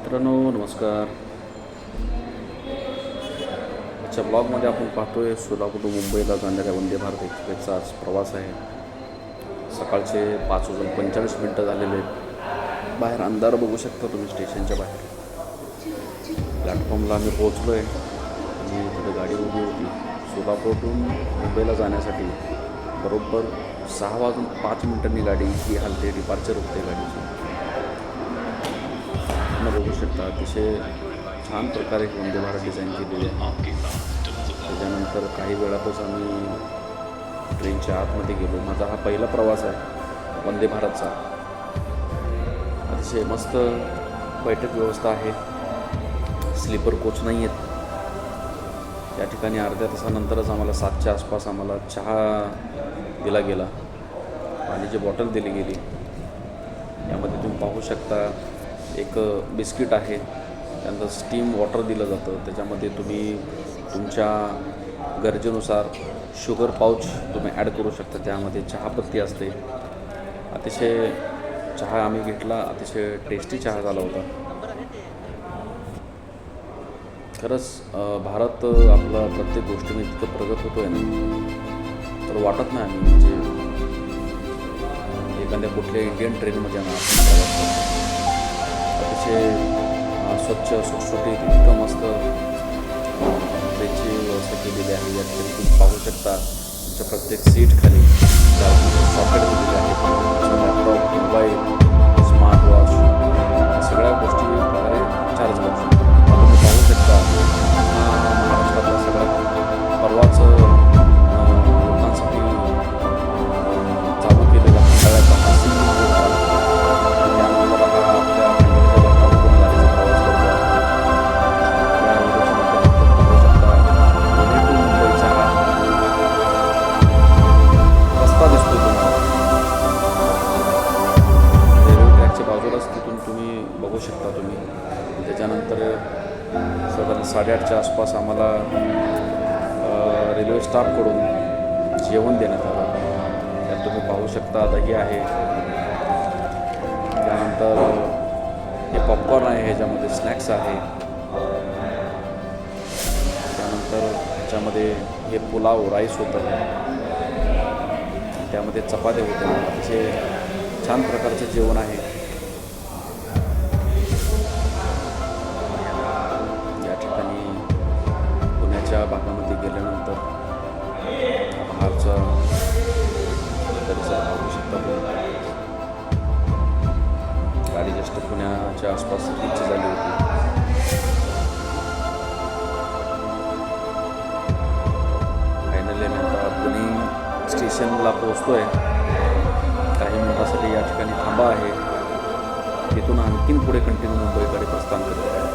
मित्रांनो नमस्कार. आजच्या ब्लॉगमध्ये आपण पाहतोय सोलापूर मुंबईला जाणाऱ्या वंदे भारत एक्सप्रेसचा आज प्रवास आहे. सकाळचे 5:45 झालेले आहेत. बाहेर अंधार बघू शकता तुम्ही स्टेशनच्या बाहेर. प्लॅटफॉर्मला आम्ही पोहोचलो आहे आणि तिथे गाडी उभी होती. सोलापूरहून मुंबईला जाण्यासाठी बरोबर 6:05 गाडी ही हलते, डिपार्चर होते गाडीची. बघू शकता अतिशय छान प्रकारे वंदे भारत डिझाईन केलेली आहे. त्याच्यानंतर काही वेळातच आम्ही ट्रेनच्या आतमध्ये गेलो. माझा हा पहिला प्रवास आहे वंदे भारतचा. अतिशय मस्त बैठक व्यवस्था आहे. स्लीपर कोच नाही आहेत. या ठिकाणी अर्ध्या तासानंतरच आम्हाला 7च्या आसपास आम्हाला चहा दिला गेला. पाण्याची बॉटल दिली गेली. यामध्ये तुम्ही पाहू शकता एक बिस्किट आहे, त्यानंतर स्टीम वॉटर दिलं जातं. त्याच्यामध्ये तुम्ही तुमच्या गरजेनुसार शुगर पाऊच तुम्ही ॲड करू शकता. त्यामध्ये चहापत्ती असते. अतिशय चहा आम्ही घेतला. अतिशय टेस्टी चहा झाला होता. खरंच भारत आपला प्रत्येक गोष्टीने इतकं प्रगत होतो आहे ना, तर वाटत नाही आम्ही म्हणजे एखाद्या कुठल्या इंडियन ट्रेनमध्ये ना आपण प्रवास करतो. अतिशय स्वच्छ सुटसुटीत इतकं मस्त ट्रेनची व्यवस्था केलेली आहे. या ठिकाणी तुम्ही पाहू शकता तुमच्या प्रत्येक सीट खाली सॉकेट दिलेले आहेत. लॅपटॉप, मोबाईल, स्मार्ट वॉच सगळ्या गोष्टी प्रकारे चार्ज करू शकता. तुम्ही पाहू शकता महाराष्ट्रातला सगळ्यात परवाच लोकांसाठी चालू केलेला सगळ्यात बघू शकता तुम्ही. त्याच्यानंतर साधारण 8:30च्या आसपास आम्हाला रेल्वे स्टाफकडून जेवण देण्यात आलं. त्यात तुम्ही पाहू शकता दही आहे, त्यानंतर हे पॉपकॉर्न आहे, ह्याच्यामध्ये स्नॅक्स आहे, त्यानंतर ह्याच्यामध्ये हे पुलाव राईस होतं, त्यामध्ये चपात्या होत्या. अतिशय छान प्रकारचं जेवण आहे. भागामध्ये गेल्यानंतर बाहेरचा परिसर पाहू शकता. गाडी जस्ट पुण्याच्या आसपास रीच झाली होती. फायनली आम्ही आता पुणे स्टेशनला पोहोचतो आहे. काही मिनिटासाठी या ठिकाणी थांबा आहे. तिथून आणखीन पुढे कंटिन्यू मुंबईकडे प्रस्थान करत आहे.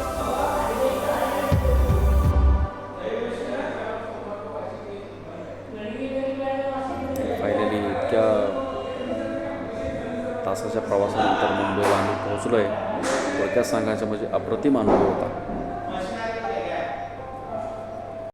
तासाच्या प्रवासानंतर मुंबईला आम्ही पोहोचलो आहे. थोडक्यात सांगायचं म्हणजे अप्रतिम अनुभव होता.